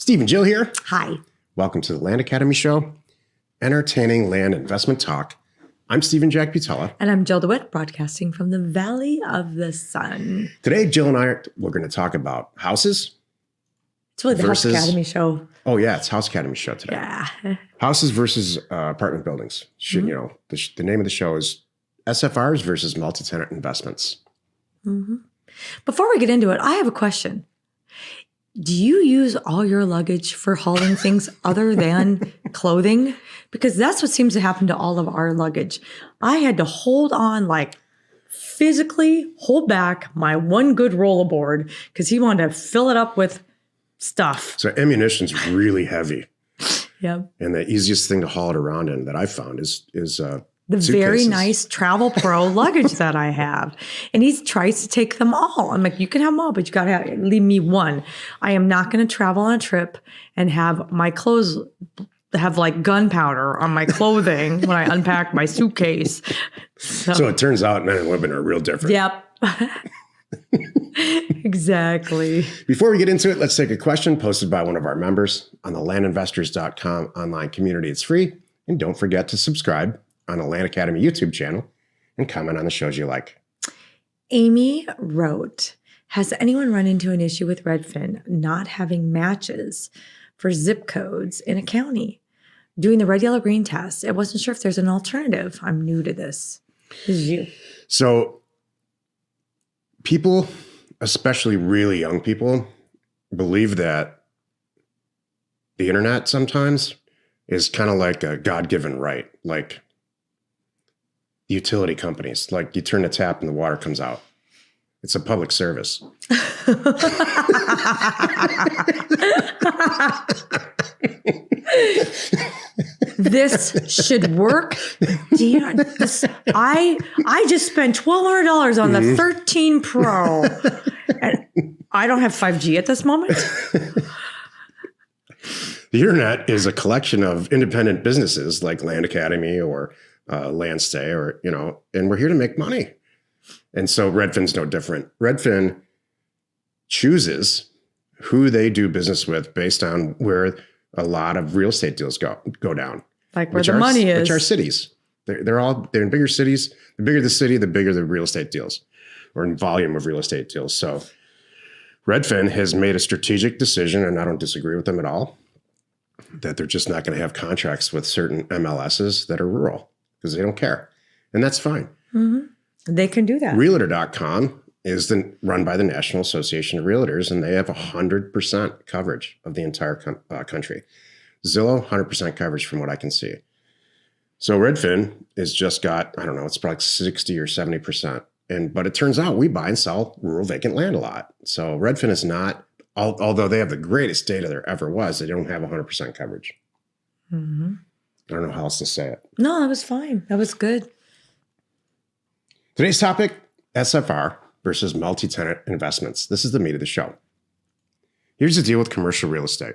Steve and Jill here. Hi. Welcome to the Land Academy Show, entertaining land investment talk. I'm Steve and Jack Butella. And I'm Jill DeWitt, broadcasting from the Valley of the Sun. Today, Jill and I, we're going to talk about houses. It's really the House Academy Show. Oh, yeah, it's House Academy Show today. Yeah. Houses versus apartment buildings. You know, the name of the show is SFRs versus Multitenant Investments. Mm-hmm. Before we get into it, I have a question. Do you use all your luggage for hauling things other than clothing? Because that's what seems to happen to all of our luggage. I had to hold on, like physically hold back my one good rollerboard because he wanted to fill it up with stuff. So ammunition's really heavy. Yeah. And the easiest thing to haul it around in that I found is the suitcases. Very nice Travel Pro luggage that I have. And he tries to take them all. I'm like, you can have them all, but you got to leave me one. I am not going to travel on a trip and have my clothes have like gunpowder on my clothing when I unpack my suitcase. So it turns out men and women are real different. Yep. Exactly. Before we get into it, let's take a question posted by one of our members on the landinvestors.com online community. It's free. And don't forget to subscribe on the Land Academy YouTube channel and comment on the shows you like. Amy wrote, has anyone run into an issue with Redfin not having matches for zip codes in a county? Doing the red, yellow, green test, I wasn't sure if there's an alternative. I'm new to this. This is you. So people, especially really young people, believe that the internet sometimes is kind of like a God-given right. Like utility companies, like you turn the tap and the water comes out. It's a public service. This should work. I just spent $1,200 on the 13 Pro, and I don't have 5G at this moment. The internet is a collection of independent businesses like Land Academy or Land Stay, or, you know, and we're here to make money. And so Redfin's no different. Redfin chooses who they do business with based on where a lot of real estate deals go down. Like where the money is. Which are cities. They're in bigger cities. The bigger the city, the bigger the real estate deals, or in volume of real estate deals. So Redfin has made a strategic decision, and I don't disagree with them at all, that they're just not going to have contracts with certain MLSs that are rural because they don't care. And that's fine. Mm-hmm. They can do that. Realtor.com is run by the National Association of Realtors, and they have 100% coverage of the entire country. Zillow, 100% coverage from what I can see. So Redfin is just got, I don't know, it's probably 60 or 70%. But it turns out we buy and sell rural vacant land a lot. So Redfin is not, although they have the greatest data there ever was, they don't have 100% coverage. Mm-hmm. I don't know how else to say it. No, that was fine. That was good. Today's topic, SFR versus multi-tenant investments. This is the meat of the show. Here's the deal with commercial real estate.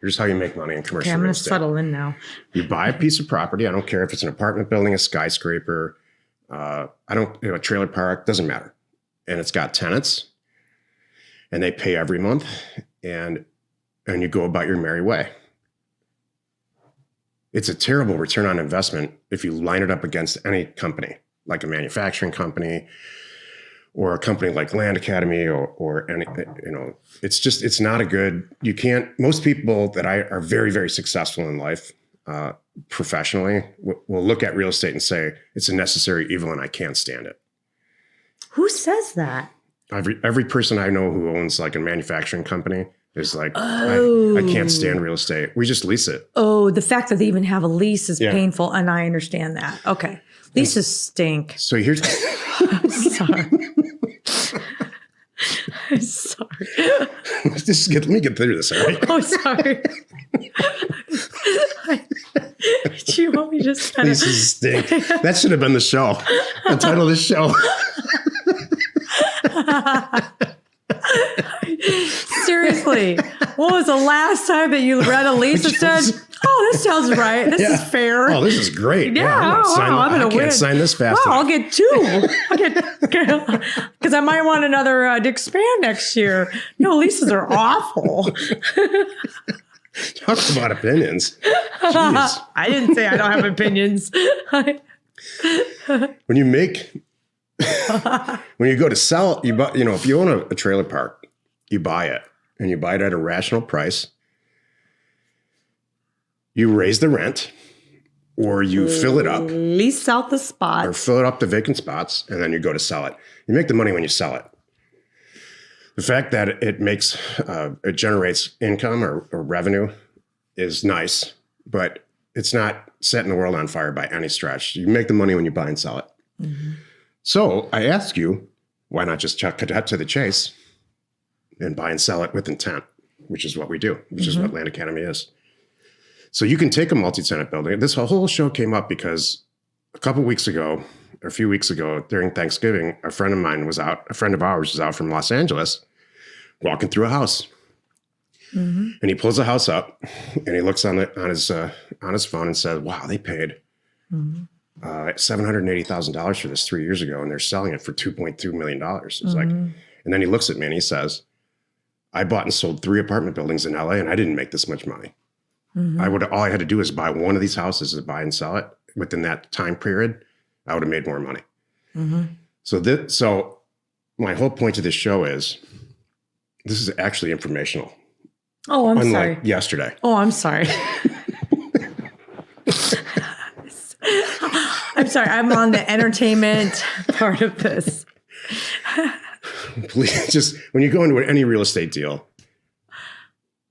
Here's how you make money in commercial real estate. I'm going to settle in now. You buy a piece of property. I don't care if it's an apartment building, a skyscraper, a trailer park, doesn't matter. And it's got tenants and they pay every month and you go about your merry way. It's a terrible return on investment if you line it up against any company, like a manufacturing company or a company like Land Academy or any, you know, it's not a good, you can't, most people that are very, very successful in life, professionally, will look at real estate and say, it's a necessary evil and I can't stand it. Who says that? Every person I know who owns like a manufacturing company is like, I can't stand real estate. We just lease it. Oh, the fact that they even have a lease is painful, and I understand that. Okay. Leases stink. So here's... I'm sorry. I'm sorry. Let me get through this, all right? Oh, sorry. Do you want me to just kind of... Leases stink. That should have been the show. The title of the show. Seriously, what was the last time that you read a lease that said, Oh, this sounds right. This is fair. Oh, this is great. Yeah, I'm gonna can't sign this fast Well, enough. I'll get two. Because I might want another to expand next year. No, leases are awful. Talk about opinions. Jeez. I didn't say I don't have opinions. When you make, when you go to sell, you buy, if you own a trailer park, you buy it and you buy it at a rational price. You raise the rent or you fill it up. Lease out the Or spots. fill it up to vacant spots, and then you go to sell it. You make the money when you sell it. The fact that it generates income or revenue is nice, but it's not setting the world on fire by any stretch. You make the money when you buy and sell it. Mm-hmm. So I ask you, why not just cut to the chase and buy and sell it with intent, which is what we do, which is what Land Academy is. So you can take a multi-tenant building. This whole show came up because a few weeks ago during Thanksgiving, a friend of ours was out from Los Angeles walking through a house. Mm-hmm. And he pulls the house up and he looks on his phone and says, wow, they paid $780,000 for this 3 years ago, and they're selling it for $2.2 million. It's like, and then he looks at me and he says, I bought and sold 3 apartment buildings in LA and I didn't make this much money. All I had to do is buy one of these houses to buy and sell it within that time period. I would have made more money. So my whole point of this show is this is actually informational. Oh, I'm sorry. Unlike yesterday. Oh, I'm sorry. I'm sorry. I'm on the entertainment part of this. Please, just when you go into any real estate deal,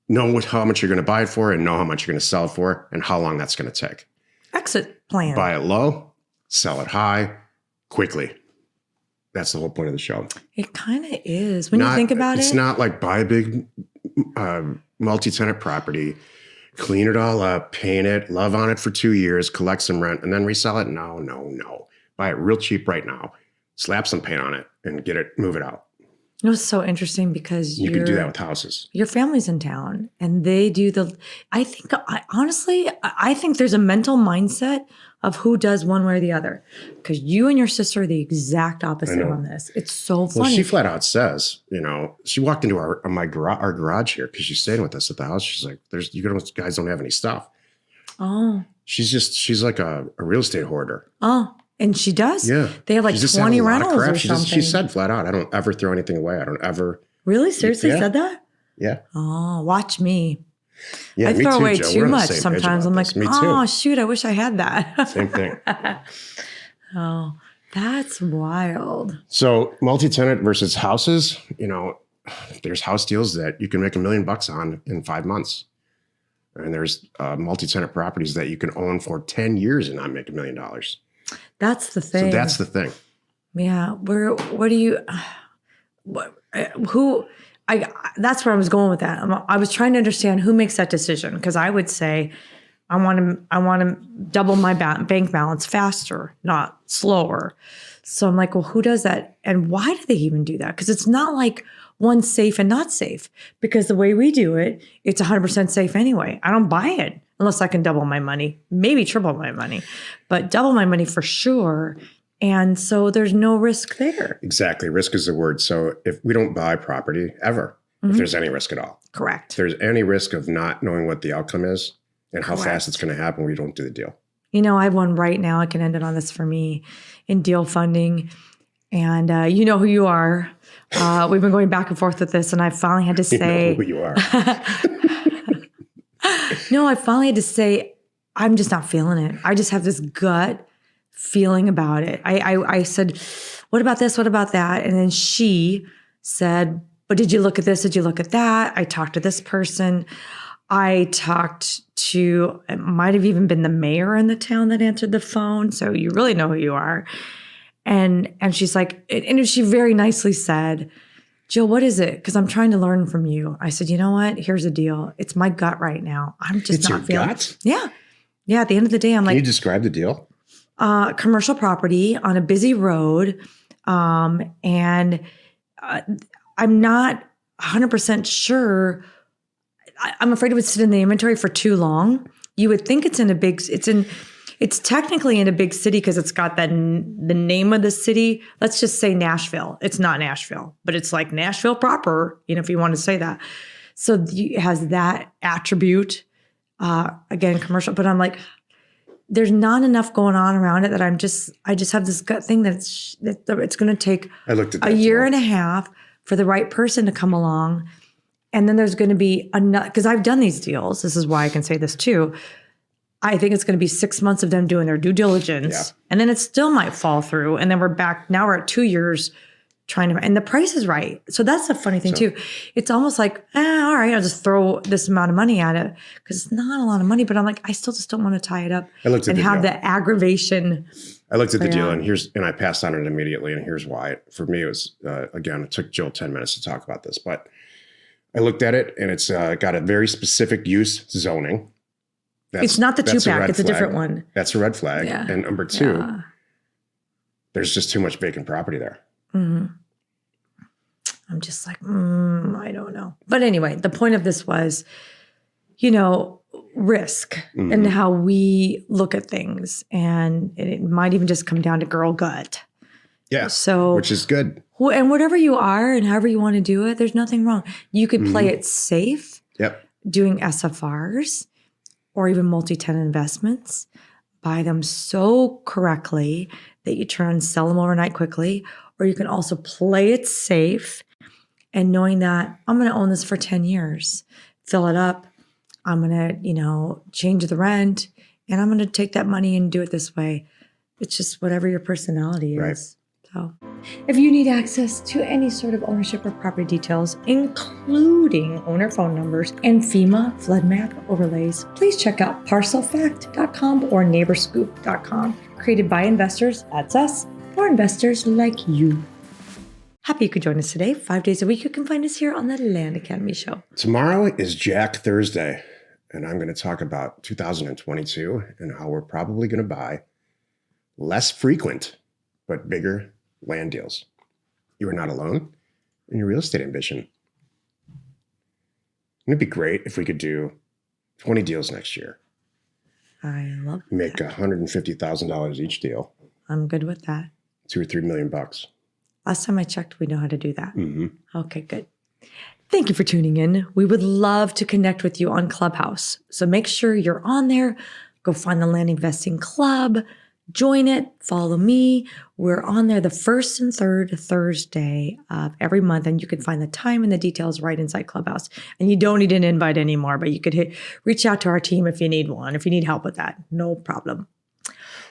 know how much you're going to buy it for and know how much you're going to sell it for and how long that's going to take. Exit plan. Buy it low, sell it high, quickly. That's the whole point of the show. It kind of is. When you think about it. It's not like buy a big multi-tenant property, clean it all up, paint it, love on it for 2 years, collect some rent, and then resell it. No. Buy it real cheap right now. Slap some paint on it and move it out. It was so interesting because you can do that with houses. Your family's in town and they do honestly, I think there's a mental mindset of who does one way or the other. Because you and your sister are the exact opposite on this. It's so funny. Well, she flat out says, she walked into our garage here because she's staying with us at the house. She's like, you guys don't have any stuff. Oh. She's like a real estate hoarder. Oh. And she does? Yeah. They have like 20 rentals or something. She said flat out, I don't ever throw anything away. I don't ever. Really? Seriously said that? Yeah. Oh, watch me. Yeah, I me throw too, away Joe. too We're on the much same page sometimes. about I'm this. like, Me too. oh, shoot, I wish I had that. Same thing. Oh, that's wild. So multi-tenant versus houses, there's house deals that you can make $1 million on in 5 months. And there's multi-tenant properties that you can own for 10 years and not make $1 million. That's the thing. So that's the thing. Yeah. That's where I was going with that. I was trying to understand who makes that decision. Because I would say, I want to double my bank balance faster, not slower. So I'm like, well, who does that? And why do they even do that? Because it's not like one's safe and not safe. Because the way we do it, it's 100% safe anyway. I don't buy it unless I can double my money, maybe triple my money, but double my money for sure. And so there's no risk there. Exactly. Risk is the word. So if we don't buy property ever, if there's any risk at all. Correct. If there's any risk of not knowing what the outcome is and how fast it's going to happen, we don't do the deal. I have one right now. I can end it on this for me in deal funding. And you know who you are. We've been going back and forth with this. And I finally had to say. You know who you are. No, I finally had to say, I'm just not feeling it. I just have this gut feeling about it. I said, what about this? What about that? And then she said, but did you look at this? Did you look at that? I talked to this person. I talked to, it might have even been the mayor in the town that answered the phone. So you really know who you are. And she's like, and she very nicely said, Jill, what is it? Because I'm trying to learn from you. I said, you know what? Here's the deal. It's my gut right now. I'm just not feeling it. Yeah. Yeah. At the end of the day, I'm like. Can you describe the deal? Commercial property on a busy road. And I'm not 100% sure. I'm afraid it would sit in the inventory for too long You would think it's it's technically in a big city because it's got the name of the city. Let's just say Nashville. It's not Nashville, but it's like Nashville proper, if you want to say that. So it has that attribute, again, commercial, but I'm like, there's not enough going on around it that I just have this gut thing that it's going to take a year and a half for the right person to come along. And then there's going to be enough, because I've done these deals. This is why I can say this too. I think it's going to be 6 months of them doing their due diligence, and then it still might fall through. And then we're back. Now we're at 2 years and the price is right. So that's the funny thing too. It's almost like, all right, I'll just throw this amount of money at it because it's not a lot of money, but I'm like, I still just don't want to tie it up and have the aggravation. I looked at the deal and I passed on it immediately. And here's why. For me, it was, again, it took Jill 10 minutes to talk about this, but I looked at it and it's got a very specific use zoning. It's not the 2-pack. It's a different one. That's a red flag. Yeah. And number 2, there's just too much vacant property there. Mm-hmm. I'm just like, I don't know. But anyway, the point of this was, risk and how we look at things. And it might even just come down to girl gut. Yeah. So, which is good. And whatever you are and however you want to do it, there's nothing wrong. You could play it safe. Yep. Doing SFRs or even multi-tenant investments. Buy them so correctly that you turn and sell them overnight quickly. Or you can also play it safe and knowing that I'm going to own this for 10 years, fill it up. I'm going to, change the rent and I'm going to take that money and do it this way. It's just whatever your personality is. Right. So if you need access to any sort of ownership or property details, including owner phone numbers and FEMA flood map overlays, please check out parcelfact.com or neighborscoop.com. Created by investors, that's us, for investors like you. Happy you could join us today. 5 days a week, you can find us here on the Land Academy Show. Tomorrow is Jack Thursday, and I'm going to talk about 2022 and how we're probably going to buy less frequent but bigger land deals. You are not alone in your real estate ambition. It'd be great if we could do 20 deals next year. I love that. Make $150,000 each deal. I'm good with that. $2 or $3 million. Last time I checked, we know how to do that. Mm-hmm. Okay, good. Thank you for tuning in. We would love to connect with you on Clubhouse. So make sure you're on there. Go find the Land Investing Club. Join it. Follow me. We're on there the first and third Thursday of every month, and you can find the time and the details right inside Clubhouse. And you don't need an invite anymore, but you could reach out to our team if you need one, if you need help with that. No problem.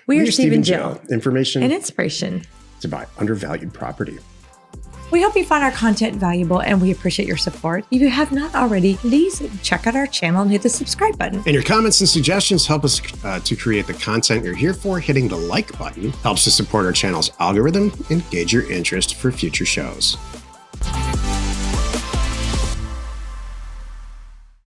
We are Steve and Jill. Information and inspiration to buy undervalued property. We hope you found our content valuable and we appreciate your support. If you have not already, please check out our channel and hit the subscribe button. And your comments and suggestions help us to create the content you're here for. Hitting the like button helps to support our channel's algorithm and gauge your interest for future shows.